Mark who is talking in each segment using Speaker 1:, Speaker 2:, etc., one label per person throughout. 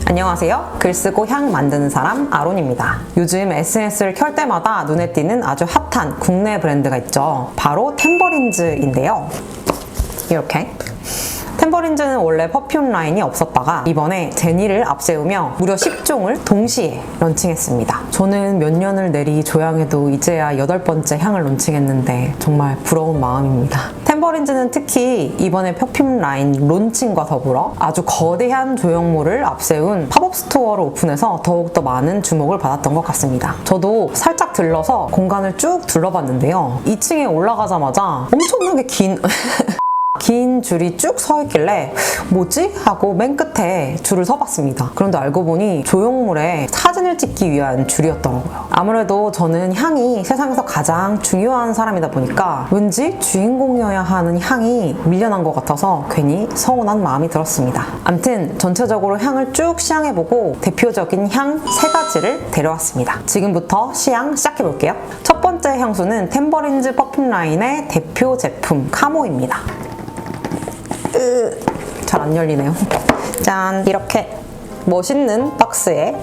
Speaker 1: 안녕하세요. 글 쓰고 향 만드는 사람 아론입니다. 요즘 SNS를 켤 때마다 눈에 띄는 아주 핫한 국내 브랜드가 있죠. 바로 템버린즈인데요. 이렇게 템버린즈는 원래 퍼퓸 라인이 없었다가 이번에 제니를 앞세우며 무려 10종을 동시에 런칭했습니다. 저는 몇 년을 내리 조향해도 이제야 8번째 향을 런칭했는데 정말 부러운 마음입니다. 템버린즈는 특히 이번에 퍼퓸 라인 론칭과 더불어 아주 거대한 조형물을 앞세운 팝업 스토어를 오픈해서 더욱더 많은 주목을 받았던 것 같습니다. 저도 살짝 들러서 공간을 쭉 둘러봤는데요. 2층에 올라가자마자 엄청나게 긴 줄이 쭉 서 있길래 뭐지? 하고 맨 끝에 줄을 서봤습니다. 그런데 알고 보니 조형물에 사진을 찍기 위한 줄이었더라고요. 아무래도 저는 향이 세상에서 가장 중요한 사람이다 보니까 왠지 주인공이어야 하는 향이 밀려난 것 같아서 괜히 서운한 마음이 들었습니다. 암튼 전체적으로 향을 쭉 시향해보고 대표적인 향 3가지를 데려왔습니다. 지금부터 시향 시작해볼게요. 첫 번째 향수는 템버린즈 퍼퓸 라인의 대표 제품 카모입니다. 잘 안 열리네요. 짠! 이렇게 멋있는 박스에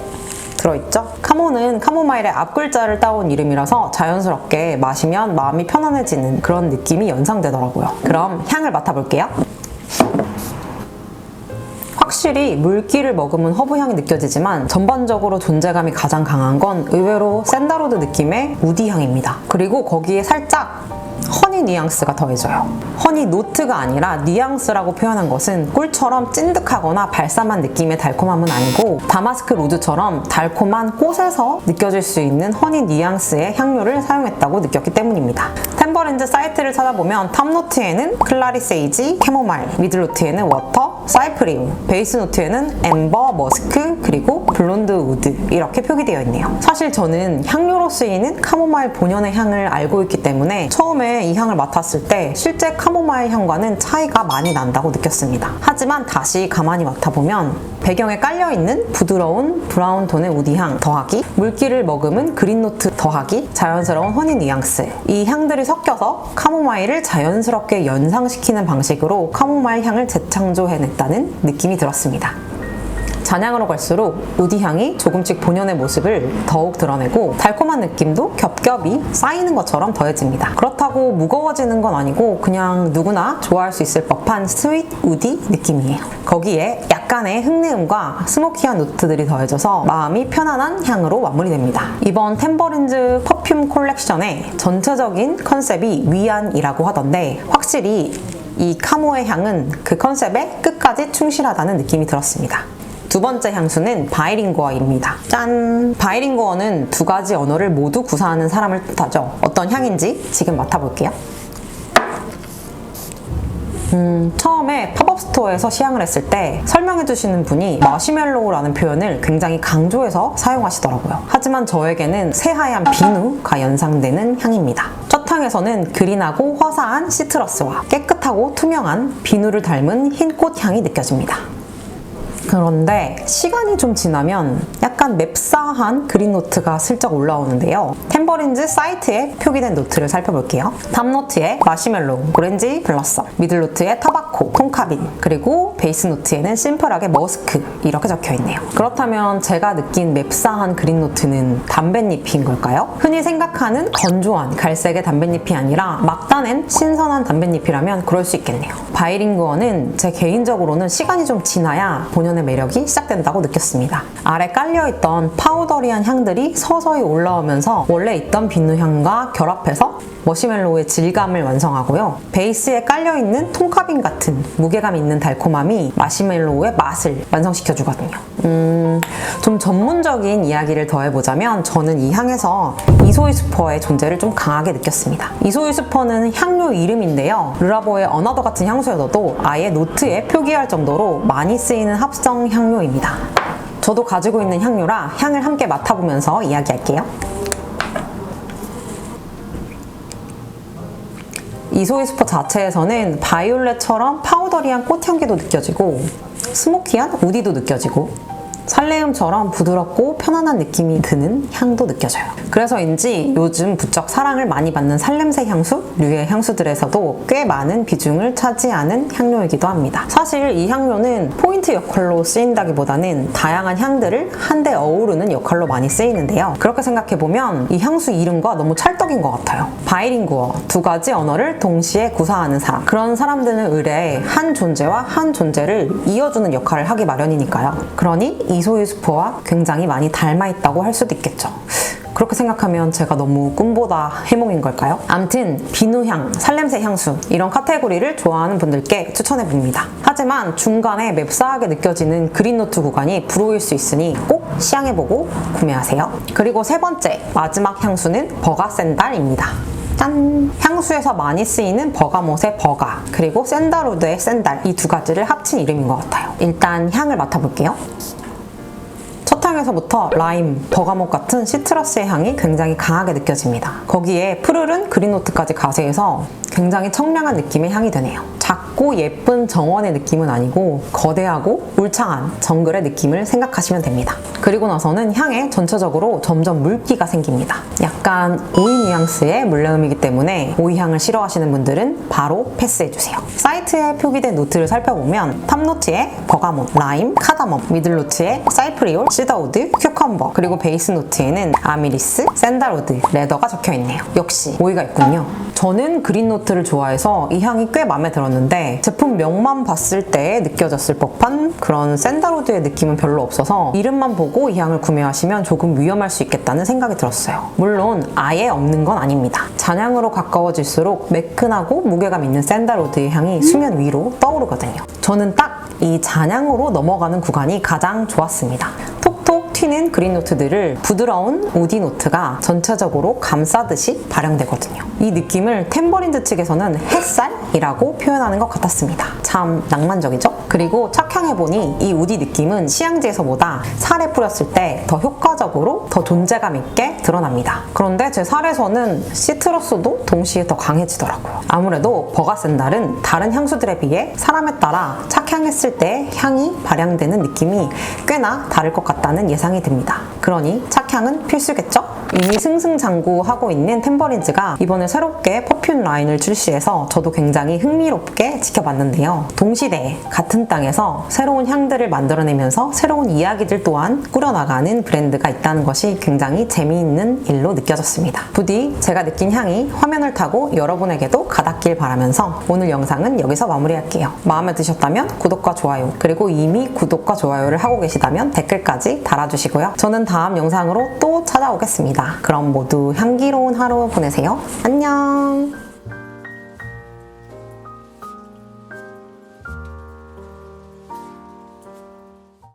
Speaker 1: 들어있죠? 카모는 카모마일의 앞글자를 따온 이름이라서 자연스럽게 마시면 마음이 편안해지는 그런 느낌이 연상되더라고요. 그럼 향을 맡아볼게요. 확실히 물기를 머금은 허브향이 느껴지지만 전반적으로 존재감이 가장 강한 건 의외로 샌다로드 느낌의 우디 향입니다. 그리고 거기에 살짝 허니 뉘앙스가 더해져요. 허니 노트가 아니라 뉘앙스라고 표현한 것은 꿀처럼 찐득하거나 발쌈한 느낌의 달콤함은 아니고 다마스크 로즈처럼 달콤한 꽃에서 느껴질 수 있는 허니 뉘앙스의 향료를 사용했다고 느꼈기 때문입니다. 템버린즈 사이트를 찾아보면 탑노트에는 클라리 세이지, 캐모마일, 미들노트에는 워터, 사이프리움, 베이스 노트에는 엠버, 머스크, 그리고 블론드 우드 이렇게 표기되어 있네요. 사실 저는 향료로 쓰이는 카모마일 본연의 향을 알고 있기 때문에 처음에 이 향을 맡았을 때 실제 카모마일 향과는 차이가 많이 난다고 느꼈습니다. 하지만 다시 가만히 맡아보면 배경에 깔려있는 부드러운 브라운 톤의 우디향 더하기, 물기를 머금은 그린노트 더하기, 자연스러운 허니 뉘앙스 이 향들이 섞여서 카모마일을 자연스럽게 연상시키는 방식으로 카모마일 향을 재창조해냈다는 느낌이 들었습니다. 잔향으로 갈수록 우디향이 조금씩 본연의 모습을 더욱 드러내고 달콤한 느낌도 겹겹이 쌓이는 것처럼 더해집니다. 그렇다고 무거워지는 건 아니고 그냥 누구나 좋아할 수 있을 법한 스윗 우디 느낌이에요. 거기에 약간의 흙내음과 스모키한 노트들이 더해져서 마음이 편안한 향으로 마무리됩니다. 이번 템버린즈 퍼퓸 콜렉션의 전체적인 컨셉이 위안이라고 하던데 확실히 이 카모의 향은 그 컨셉에 끝까지 충실하다는 느낌이 들었습니다. 두 번째 향수는 바이링구어입니다. 짠! 바이링구어는 2가지 언어를 모두 구사하는 사람을 뜻하죠. 어떤 향인지 지금 맡아볼게요. 처음에 팝업 스토어에서 시향을 했을 때 설명해주시는 분이 마시멜로우라는 표현을 굉장히 강조해서 사용하시더라고요. 하지만 저에게는 새하얀 비누가 연상되는 향입니다. 첫 향에서는 그린하고 화사한 시트러스와 깨끗하고 투명한 비누를 닮은 흰 꽃향이 느껴집니다. 그런데 시간이 좀 지나면 약간 맵싸한 그린 노트가 슬쩍 올라오는데요. 템버린즈 사이트에 표기된 노트를 살펴볼게요. 탑노트에 마시멜로우, 오렌지 블러썸, 미들노트에 타바코, 콩카빈, 그리고 베이스 노트에는 심플하게 머스크 이렇게 적혀있네요. 그렇다면 제가 느낀 맵싸한 그린 노트는 담뱃잎인 걸까요? 흔히 생각하는 건조한 갈색의 담뱃잎이 아니라 막 따낸 신선한 담뱃잎이라면 그럴 수 있겠네요. 바이링구어는 제 개인적으로는 시간이 좀 지나야 본연의 매력이 시작된다고 느꼈습니다. 아래 깔려있던 파우더리한 향들이 서서히 올라오면서 원래 있던 비누 향과 결합해서 머시멜로우의 질감을 완성하고요. 베이스에 깔려있는 통카빈 같은 무게감 있는 달콤함이 마시멜로우의 맛을 완성시켜주거든요. 좀 전문적인 이야기를 더해보자면 저는 이 향에서 이소이스퍼의 존재를 좀 강하게 느꼈습니다. 이소이스퍼는 향료 이름인데요. 르라보의 어나더 같은 향수에서도 아예 노트에 표기할 정도로 많이 쓰이는 합성 향료입니다. 저도 가지고 있는 향료라 향을 함께 맡아보면서 이야기할게요. 이소이스퍼 자체에서는 바이올렛처럼 파우더리한 꽃향기도 느껴지고 스모키한 우디도 느껴지고 살레음처럼 부드럽고 편안한 느낌이 드는 향도 느껴져요. 그래서인지 요즘 부쩍 사랑을 많이 받는 살냄새 향수류의 향수들에서도 꽤 많은 비중을 차지하는 향료이기도 합니다. 사실 이 향료는 포인트 역할로 쓰인다기보다는 다양한 향들을 한데 어우르는 역할로 많이 쓰이는데요. 그렇게 생각해보면 이 향수 이름과 너무 찰떡인 것 같아요. 바이링구어, 두 가지 언어를 동시에 구사하는 사람. 그런 사람들은 의뢰에 한 존재와 한 존재를 이어주는 역할을 하기 마련이니까요. 그러니 이소유스프와 굉장히 많이 닮아있다고 할 수도 있겠죠. 그렇게 생각하면 제가 너무 꿈보다 해몽인 걸까요? 암튼 비누향, 살냄새 향수 이런 카테고리를 좋아하는 분들께 추천해봅니다. 하지만 중간에 맵싸하게 느껴지는 그린노트 구간이 불호일 수 있으니 꼭 시향해보고 구매하세요. 그리고 세 번째, 마지막 향수는 버가 샌달입니다. 짠! 향수에서 많이 쓰이는 버가못의 버가, 그리고 샌달우드의 샌달, 이 두 가지를 합친 이름인 것 같아요. 일단 향을 맡아볼게요. 첫 향에서부터 라임, 버가못 같은 시트러스의 향이 굉장히 강하게 느껴집니다. 거기에 푸르른 그린노트까지 가세해서 굉장히 청량한 느낌의 향이 드네요. 작고 예쁜 정원의 느낌은 아니고 거대하고 울창한 정글의 느낌을 생각하시면 됩니다. 그리고 나서는 향에 전체적으로 점점 물기가 생깁니다. 약간 오이 뉘앙스의 물내음이기 때문에 오이 향을 싫어하시는 분들은 바로 패스해주세요. 사이트에 표기된 노트를 살펴보면 탑노트에 버가못, 라임, 카다멈, 미들노트에 사이프리올, 시더우드, 큐컴버, 그리고 베이스 노트에는 아미리스, 샌달우드, 레더가 적혀있네요. 역시 오이가 있군요. 저는 그린노트를 좋아해서 이 향이 꽤 마음에 들었는데 제품명만 봤을 때 느껴졌을 법한 그런 샌달우드의 느낌은 별로 없어서 이름만 보고 이 향을 구매하시면 조금 위험할 수 있겠다는 생각이 들었어요. 물론 아예 없는 건 아닙니다. 잔향으로 가까워질수록 매끈하고 무게감 있는 샌달우드의 향이 수면 위로 떠오르거든요. 저는 딱 이 잔향으로 넘어가는 구간이 가장 좋았습니다. 톡톡 튀는 그린노트들을 부드러운 우디 노트가 전체적으로 감싸듯이 발현되거든요. 이 느낌을 탬버린드 측에서는 햇살이라고 표현하는 것 같았습니다. 참 낭만적이죠? 그리고 착향해보니 이 우디 느낌은 시향지에서보다 살에 뿌렸을 때 더 효과적으로 더 존재감 있게 드러납니다. 그런데 제 살에서는 시트러스도 동시에 더 강해지더라고요. 아무래도 버가 샌달은 다른 향수들에 비해 사람에 따라 착향했을 때 향이 발향되는 느낌이 꽤나 다를 것 같다는 예상이 듭니다. 그러니 착향은 필수겠죠? 이미 승승장구하고 있는 템버린즈가 이번에 새롭게 퍼퓸 라인을 출시해서 저도 굉장히 흥미롭게 지켜봤는데요. 동시대에 같은 땅에서 새로운 향들을 만들어내면서 새로운 이야기들 또한 꾸려나가는 브랜드가 있다는 것이 굉장히 재미있는 일로 느껴졌습니다. 부디 제가 느낀 향이 화면을 타고 여러분에게도 가닿길 바라면서 오늘 영상은 여기서 마무리할게요. 마음에 드셨다면 구독과 좋아요, 그리고 이미 구독과 좋아요를 하고 계시다면 댓글까지 달아주시고요. 저는 다음 영상으로 또 찾아오겠습니다. 그럼 모두 향기로운 하루 보내세요. 안녕!